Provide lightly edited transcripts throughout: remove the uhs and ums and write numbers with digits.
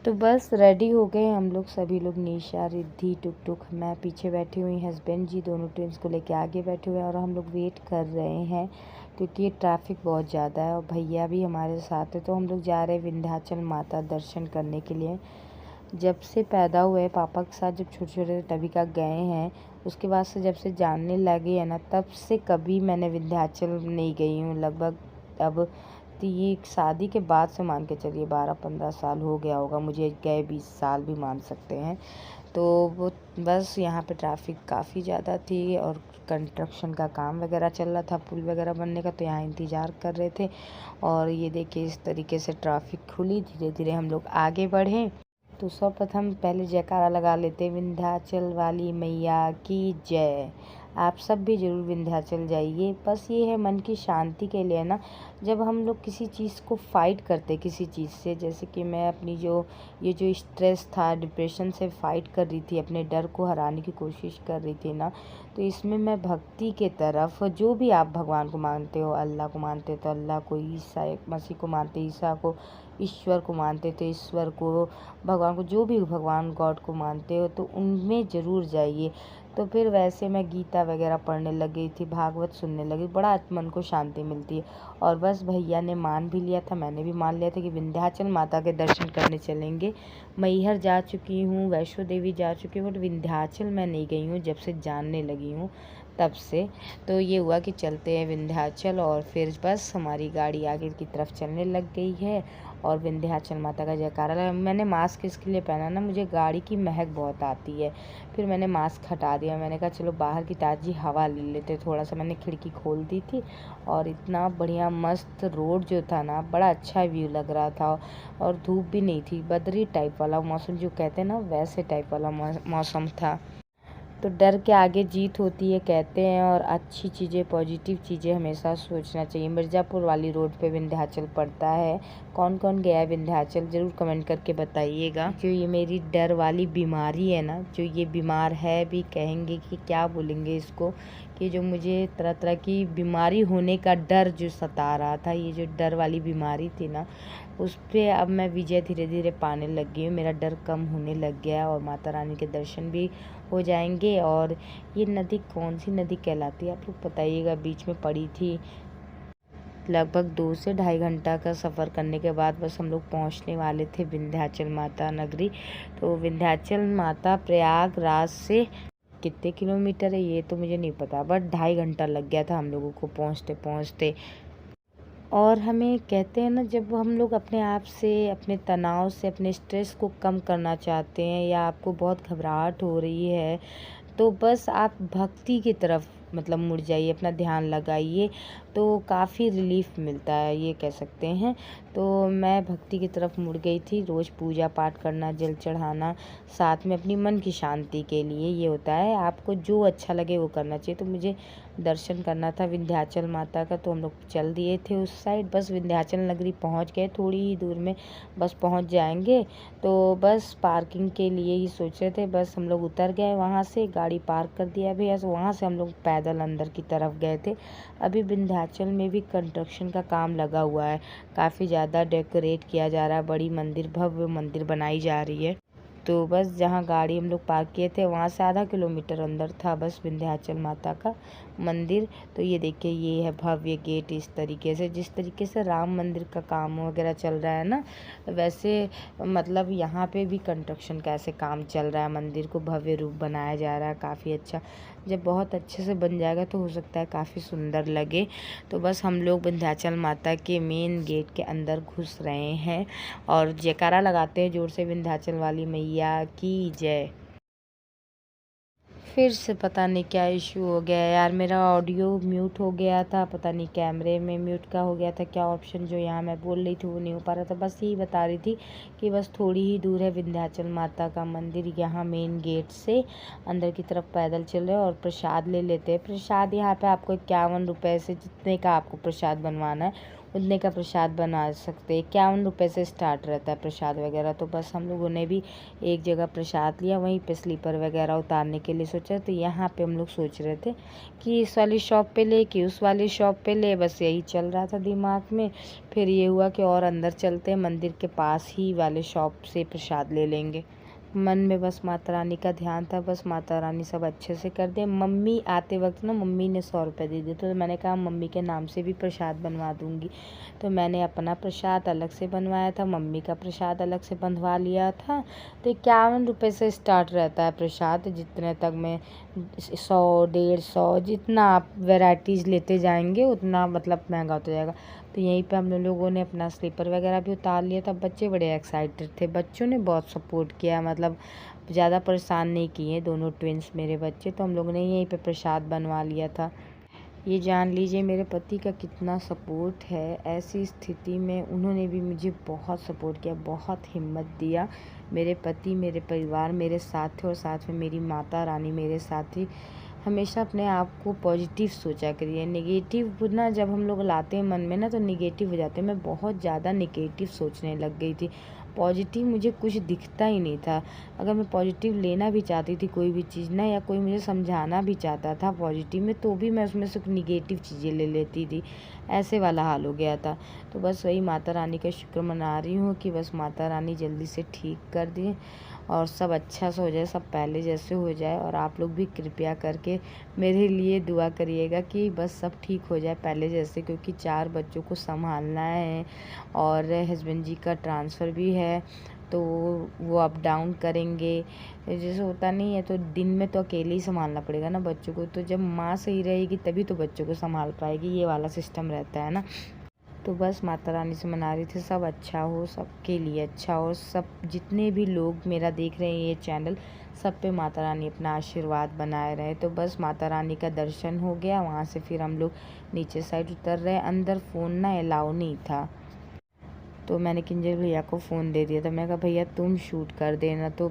तो बस रेडी हो गए हम लोग सभी लोग, निशा, रिद्धि, टुक टुक, मैं पीछे बैठी हुई, हस्बैंड जी दोनों ट्विंस को लेके आगे बैठे हुए हैं और हम लोग वेट कर रहे हैं क्योंकि ट्रैफिक बहुत ज़्यादा है और भैया भी हमारे साथ है। तो हम लोग जा रहे हैं विंध्याचल माता दर्शन करने के लिए। जब से पैदा हुए पापा के साथ जब छोटे छोटे तभी का गए हैं, उसके बाद से जब से जानने लगे हैं ना, तब से कभी मैंने विंध्याचल नहीं गई हूँ। लगभग अब तो ये शादी के बाद से मान के चलिए 12-15 साल हो गया होगा मुझे गए, 20 साल भी मान सकते हैं। तो वो बस यहाँ पे ट्रैफिक काफ़ी ज़्यादा थी और कंस्ट्रक्शन का काम वगैरह चल रहा था, पुल वगैरह बनने का, तो यहाँ इंतज़ार कर रहे थे। और ये देखिए इस तरीके से ट्रैफिक खुली, धीरे धीरे हम लोग आगे बढ़े। तो सर्वप्रथम पहले जयकारा लगा लेते, विंध्याचल वाली मैया की जय। आप सब भी ज़रूर विंध्याचल जाइए। बस ये है मन की शांति के लिए ना, जब हम लोग किसी चीज़ को फ़ाइट करते किसी चीज़ से, जैसे कि मैं अपनी ये जो स्ट्रेस था, डिप्रेशन से फ़ाइट कर रही थी, अपने डर को हराने की कोशिश कर रही थी ना, तो इसमें मैं भक्ति के तरफ, जो भी आप भगवान को मानते हो, अल्लाह को मानते हो तो अल्लाह को, ईसा मसीह को मानते ईसा को, ईश्वर को मानते तो ईश्वर को, भगवान को, जो भी भगवान गॉड को मानते हो तो उनमें ज़रूर जाइए। तो फिर वैसे मैं गीता वगैरह पढ़ने लगी थी, भागवत सुनने लगी, बड़ा मन को शांति मिलती है। और बस भैया ने मान भी लिया था, मैंने भी मान लिया था कि विंध्याचल माता के दर्शन करने चलेंगे। मैहर जा चुकी हूँ, वैष्णो देवी जा चुकी हूँ, बट विंध्याचल मैं नहीं गई हूँ जब से जानने लगी हूँ तब से। तो ये हुआ कि चलते हैं विंध्याचल, और फिर बस हमारी गाड़ी आगे की तरफ चलने लग गई है और विंध्याचल माता का जयकारा लगा। मैंने मास्क इसके लिए पहना ना, मुझे गाड़ी की महक बहुत आती है, फिर मैंने मास्क हटा दिया। मैंने कहा चलो बाहर की ताज़ी हवा ले लेते थोड़ा सा। मैंने खिड़की खोल दी थी और इतना बढ़िया मस्त रोड जो था ना, बड़ा अच्छा व्यू लग रहा था और धूप भी नहीं थी, बदरी टाइप वाला मौसम जो कहते हैं ना, वैसे टाइप वाला मौसम था। तो डर के आगे जीत होती है कहते हैं, और अच्छी चीज़ें, पॉजिटिव चीज़ें हमेशा सोचना चाहिए। मिर्ज़ापुर वाली रोड पे विंध्याचल पड़ता है। कौन कौन गया है विंध्याचल ज़रूर कमेंट करके बताइएगा। जो ये मेरी डर वाली बीमारी है ना, जो ये बीमार है भी कहेंगे कि क्या बोलेंगे इसको, कि जो मुझे तरह तरह की बीमारी होने का डर जो सता रहा था, ये जो डर वाली बीमारी थी ना, उस पर अब मैं विजय धीरे धीरे पाने लग गई हूँ। मेरा डर कम होने लग गया और माता रानी के दर्शन भी हो जाएंगे। और ये नदी कौन सी नदी कहलाती है आप लोग बताइएगा, बीच में पड़ी थी। लगभग 2 से ढाई घंटा का सफ़र करने के बाद बस हम लोग पहुंचने वाले थे विंध्याचल माता नगरी। तो विंध्याचल माता प्रयागराज से कितने किलोमीटर है ये तो मुझे नहीं पता, बट 2.5 घंटा लग गया था हम लोगों को पहुंचते पहुंचते। और हमें कहते हैं ना, जब हम लोग अपने आप से, अपने तनाव से, अपने स्ट्रेस को कम करना चाहते हैं, या आपको बहुत घबराहट हो रही है, तो बस आप भक्ति की तरफ मतलब मुड़ जाइए, अपना ध्यान लगाइए, तो काफ़ी रिलीफ मिलता है, ये कह सकते हैं। तो मैं भक्ति की तरफ मुड़ गई थी। रोज़ पूजा पाठ करना, जल चढ़ाना, साथ में अपनी मन की शांति के लिए, ये होता है आपको जो अच्छा लगे वो करना चाहिए। तो मुझे दर्शन करना था विंध्याचल माता का, तो हम लोग चल दिए थे उस साइड। बस विंध्याचल नगरी पहुंच गए, थोड़ी ही दूर में बस पहुंच जाएंगे। तो बस पार्किंग के लिए ही सोच रहे थे, बस हम लोग उतर गए वहां से, गाड़ी पार्क कर दिया भैया। वहां से हम लोग पैदल अंदर की तरफ गए थे। अभी विंध्याचल में भी कंस्ट्रक्शन का काम लगा हुआ है, काफ़ी ज़्यादा डेकोरेट किया जा रहा है, बड़ी मंदिर, भव्य मंदिर बनाई जा रही है। तो बस जहाँ गाड़ी हम लोग पार्क किए थे वहाँ से आधा किलोमीटर अंदर था बस विंध्याचल माता का मंदिर। तो ये देखिए, ये है भव्य गेट। इस तरीके से, जिस तरीके से राम मंदिर का काम वगैरह चल रहा है ना, वैसे मतलब यहाँ पे भी कंस्ट्रक्शन का ऐसे काम चल रहा है, मंदिर को भव्य रूप बनाया जा रहा है, काफ़ी अच्छा। जब बहुत अच्छे से बन जाएगा तो हो सकता है काफ़ी सुंदर लगे। तो बस हम लोग विंध्याचल माता के मेन गेट के अंदर घुस रहे हैं और जयकारा लगाते हैं जोर से, विंध्याचल वाली मैया की जय। फिर से पता नहीं क्या इशू हो गया यार, मेरा ऑडियो म्यूट हो गया था, पता नहीं कैमरे में म्यूट का हो गया था क्या ऑप्शन, जो यहाँ मैं बोल रही थी वो नहीं हो पा रहा था। बस यही बता रही थी कि बस थोड़ी ही दूर है विंध्याचल माता का मंदिर, यहाँ मेन गेट से अंदर की तरफ पैदल चल रहे हैं और प्रसाद ले लेते हैं। प्रसाद यहाँ पे आपको 51 रुपये से, जितने का आपको प्रसाद बनवाना है उतने का प्रसाद बना सकते। 51 रुपये से स्टार्ट रहता है प्रसाद वगैरह। तो बस हम लोगों ने भी एक जगह प्रसाद लिया, वहीं पे स्लीपर वगैरह उतारने के लिए सोचा। तो यहाँ पे हम लोग सोच रहे थे कि इस वाली शॉप पे ले कि उस वाली शॉप पे ले, बस यही चल रहा था दिमाग में। फिर ये हुआ कि और अंदर चलते हैं, मंदिर के पास ही वाले शॉप से प्रसाद ले लेंगे। मन में बस माता रानी का ध्यान था, बस माता रानी सब अच्छे से कर दे। मम्मी आते वक्त ना मम्मी ने 100 रुपये दे दिए, तो मैंने कहा मम्मी के नाम से भी प्रसाद बनवा दूंगी। तो मैंने अपना प्रसाद अलग से बनवाया था, मम्मी का प्रसाद अलग से बनवा लिया था। तो 51 रुपये से स्टार्ट रहता है प्रसाद, जितने तक में 100, 150, जितना आप वेराइटीज़ लेते जाएंगे उतना मतलब महंगा होता जाएगा। तो यहीं पे हम लोगों ने अपना स्लीपर वगैरह भी उतार लिया था। बच्चे बड़े एक्साइटेड थे, बच्चों ने बहुत सपोर्ट किया, मतलब ज़्यादा परेशान नहीं किए दोनों ट्विंस मेरे बच्चे। तो हम लोगों ने यहीं पे प्रसाद बनवा लिया था। ये जान लीजिए मेरे पति का कितना सपोर्ट है। ऐसी स्थिति में उन्होंने भी मुझे बहुत सपोर्ट किया, बहुत हिम्मत दिया। मेरे पति, मेरे परिवार मेरे साथ थे और साथ में मेरी माता रानी मेरे साथ थी। हमेशा अपने आप को पॉजिटिव सोचा करिए। नेगेटिव ना जब हम लोग लाते हैं मन में ना तो नेगेटिव हो जाते हैं। मैं बहुत ज़्यादा नेगेटिव सोचने लग गई थी, पॉजिटिव मुझे कुछ दिखता ही नहीं था। अगर मैं पॉजिटिव लेना भी चाहती थी कोई भी चीज़ ना, या कोई मुझे समझाना भी चाहता था पॉजिटिव में, तो भी मैं उसमें से निगेटिव चीज़ें ले लेती थी। ऐसे वाला हाल हो गया था। तो बस वही माता रानी का शुक्र मना रही हूँ कि बस माता रानी जल्दी से ठीक कर दें और सब अच्छा से हो जाए, सब पहले जैसे हो जाए। और आप लोग भी कृपया करके मेरे लिए दुआ करिएगा कि बस सब ठीक हो जाए पहले जैसे, क्योंकि 4 बच्चों को संभालना है और हस्बैंड जी का ट्रांसफ़र भी है, तो वो अप डाउन करेंगे। जैसे होता नहीं है, तो दिन में तो अकेले ही संभालना पड़ेगा ना बच्चों को। तो जब माँ सही रहेगी तभी तो बच्चों को संभाल पाएगी, ये वाला सिस्टम रहता है ना। तो बस माता रानी से मना रही थी सब अच्छा हो, सबके लिए अच्छा हो। सब जितने भी लोग मेरा देख रहे हैं ये चैनल, सब पे माता रानी अपना आशीर्वाद बनाए रहे। तो बस माता रानी का दर्शन हो गया। वहाँ से फिर हम लोग नीचे साइड उतर रहे। अंदर फ़ोन ना अलाउ नहीं था, तो मैंने किंजल भैया को फ़ोन दे दिया था। मैं कहा भैया तुम शूट कर देना। तो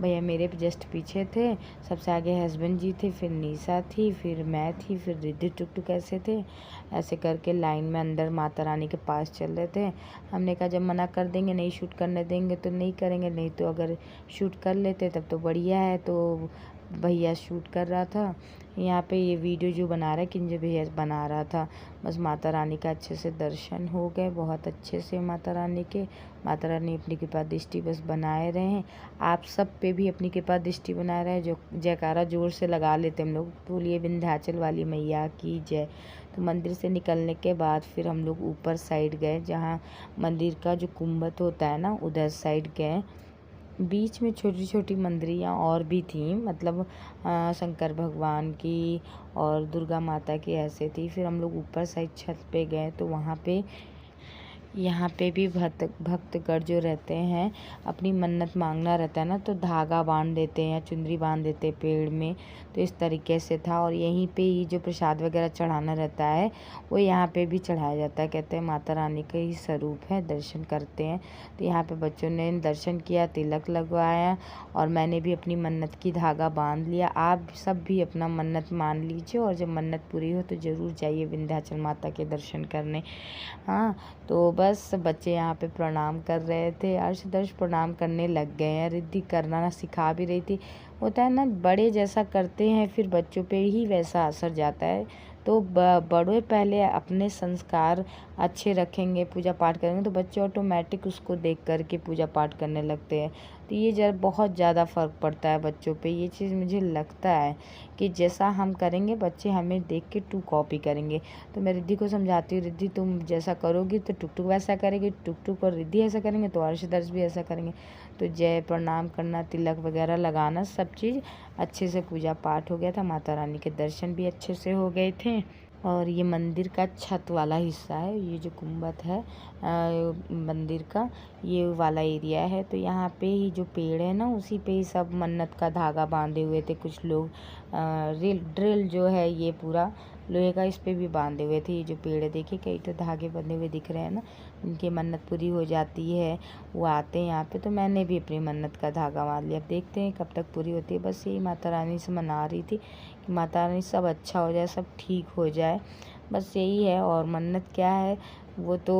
भैया मेरे जस्ट पीछे थे, सबसे आगे हस्बैंड जी थे, फिर निशा थी, फिर मैं थी, फिर रिद्धि टुकटुक ऐसे थे। ऐसे करके लाइन में अंदर माता रानी के पास चल रहे थे। हमने कहा जब मना कर देंगे, नहीं शूट करने देंगे तो नहीं करेंगे, नहीं तो अगर शूट कर लेते तब तो बढ़िया है। तो भैया शूट कर रहा था यहाँ पे, ये वीडियो जो बना रहा है किंजल भैया बना रहा था। बस माता रानी का अच्छे से दर्शन हो गए, बहुत अच्छे से माता रानी के। माता रानी अपनी कृपा दृष्टि बस बनाए रहे हैं। आप सब पे भी अपनी कृपा दृष्टि बनाए रहे। जो जयकारा जोर से लगा लेते हम लोग, बोलिए विंध्याचल वाली मैया की जय। तो मंदिर से निकलने के बाद फिर हम लोग ऊपर साइड गए, जहाँ मंदिर का जो गुम्बद होता है ना उधर साइड गए। बीच में छोटी छोटी मंदिरियाँ और भी थी, मतलब शंकर भगवान की और दुर्गा माता की ऐसे थी। फिर हम लोग ऊपर साइड छत पे गए, तो वहाँ पे यहाँ पे भी भक्तगण जो रहते हैं, अपनी मन्नत मांगना रहता है ना, तो धागा बांध देते हैं या चुंदरी बांध देते हैं पेड़ में। तो इस तरीके से था। और यहीं पे ही जो प्रसाद वगैरह चढ़ाना रहता है वो यहाँ पे भी चढ़ाया जाता है। कहते हैं माता रानी का ही स्वरूप है, दर्शन करते हैं। तो यहाँ पे बच्चों ने दर्शन किया, तिलक लगवाया, और मैंने भी अपनी मन्नत की धागा बांध लिया। आप सब भी अपना मन्नत मान लीजिए, और जब मन्नत पूरी हो तो ज़रूर जाइए विंध्याचल माता के दर्शन करने। हाँ, तो बस बच्चे यहाँ पे प्रणाम कर रहे थे, अर्श दर्श प्रणाम करने लग गए हैं। रिद्धि करना सिखा भी रही थी। होता है ना, बड़े जैसा करते हैं फिर बच्चों पे ही वैसा असर जाता है। तो बड़े पहले अपने संस्कार अच्छे रखेंगे, पूजा पाठ करेंगे, तो बच्चे ऑटोमेटिक उसको देख कर के पूजा पाठ करने लगते हैं। तो ये बहुत ज़्यादा फ़र्क पड़ता है बच्चों पे। ये चीज़ मुझे लगता है कि जैसा हम करेंगे बच्चे हमें देख के टू कॉपी करेंगे। तो मैं रिद्धि को समझाती हूँ, रिद्धि तुम जैसा करोगी तो टुकटुक वैसा करेगी, टुकटुक और रिद्धि ऐसा करेंगे तो अर्श दर्श भी ऐसा करेंगे। तो जय प्रणाम करना, तिलक वगैरह लगाना, सब चीज़ अच्छे से पूजा पाठ हो गया था। माता रानी के दर्शन भी अच्छे से हो गए थे। और ये मंदिर का छत वाला हिस्सा है, ये जो गुम्बद है मंदिर का, ये वाला एरिया है। तो यहाँ पे ही जो पेड़ है ना, उसी पे ही सब मन्नत का धागा बांधे हुए थे कुछ लोग। ड्रिल जो है ये पूरा लोहे का, इस पे भी बांधे हुए थे। ये जो पेड़ है देखिए, कई तो धागे बंधे हुए दिख रहे हैं ना, उनकी मन्नत पूरी हो जाती है, वो आते हैं यहाँ पे। तो मैंने भी अपनी मन्नत का धागा बांध लिया। अब देखते हैं कब तक पूरी होती है। बस यही माता रानी से मना रही थी कि माता रानी सब अच्छा हो जाए, सब ठीक हो जाए। बस यही है। और मन्नत क्या है वो तो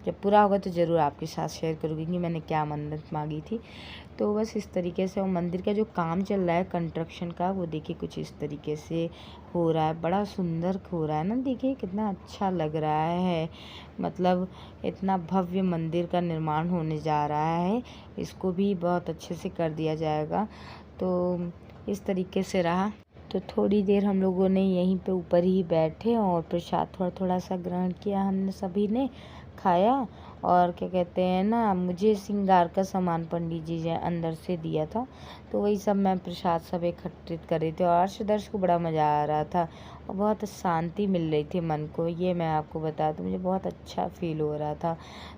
जब पूरा होगा तो ज़रूर आपके साथ शेयर करूँगी कि मैंने क्या मन्नत मांगी थी। तो बस इस तरीके से, और मंदिर का जो काम चल रहा है कंस्ट्रक्शन का, वो देखिए कुछ इस तरीके से हो रहा है। बड़ा सुंदर हो रहा है ना, देखिए कितना अच्छा लग रहा है। मतलब इतना भव्य मंदिर का निर्माण होने जा रहा है, इसको भी बहुत अच्छे से कर दिया जाएगा। तो इस तरीके से रहा। तो थोड़ी देर हम लोगों ने यहीं पे ऊपर ही बैठे और प्रसाद थोड़ा थोड़ा सा ग्रहण किया, हमने सभी ने खाया। और क्या कहते हैं ना, मुझे श्रृंगार का सामान पंडित जी ने अंदर से दिया था, तो वही सब मैं प्रसाद सब एकत्रित कर रही थी। और अर्श को बड़ा मज़ा आ रहा था और बहुत शांति मिल रही थी मन को, ये मैं आपको बता दूँ, मुझे बहुत अच्छा फील हो रहा था।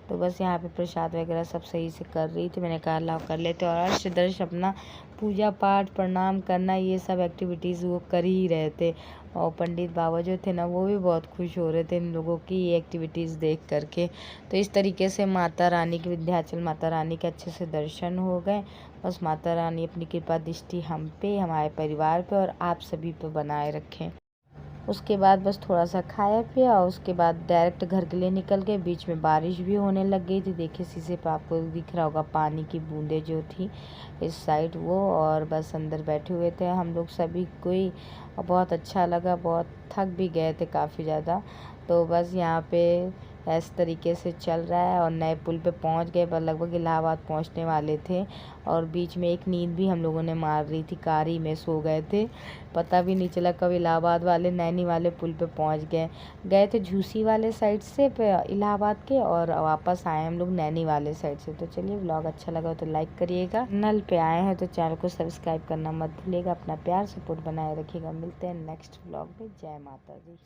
तो बस यहाँ पे प्रसाद वगैरह सब सही से कर रही थी, मैंने कहा लाओ कर लेते। और अर्श अपना पूजा पाठ प्रणाम करना ये सब एक्टिविटीज़ वो कर ही रहे थे। और पंडित बाबा जो थे ना, वो भी बहुत खुश हो रहे थे इन लोगों की ये एक्टिविटीज़ देख करके। तो इस तरीके से माता रानी के, विंध्याचल माता रानी के अच्छे से दर्शन हो गए। बस माता रानी अपनी कृपा दृष्टि हम पे, हमारे परिवार पे और आप सभी पे बनाए रखें। उसके बाद बस थोड़ा सा खाया पिया और उसके बाद डायरेक्ट घर के लिए निकल गए। बीच में बारिश भी होने लग गई थी, देखिए शीशे पे आपको दिख रहा होगा पानी की बूंदें जो थी इस साइड वो। और बस अंदर बैठे हुए थे हम लोग सभी कोई, और बहुत अच्छा लगा, बहुत थक भी गए थे काफ़ी ज़्यादा। तो बस यहाँ पे इस तरीके से चल रहा है। और नए पुल पे पहुँच गए, पर लगभग इलाहाबाद पहुँचने वाले थे। और बीच में एक नींद भी हम लोगों ने मार ली थी, कार ही में सो गए थे, पता भी नहीं चला कब इलाहाबाद वाले नैनी वाले पुल पे पहुँच गए थे झूसी वाले साइड से पे इलाहाबाद के, और वापस आए हम लोग नैनी वाले साइड से। तो चलिए, व्लॉग अच्छा लगा तो लाइक करिएगा, चैनल पे आए हैं तो चैनल को सब्सक्राइब करना मत भूलिएगा। अपना प्यार सपोर्ट बनाए रखिएगा। मिलते हैं नेक्स्ट व्लॉग में। जय माता दी।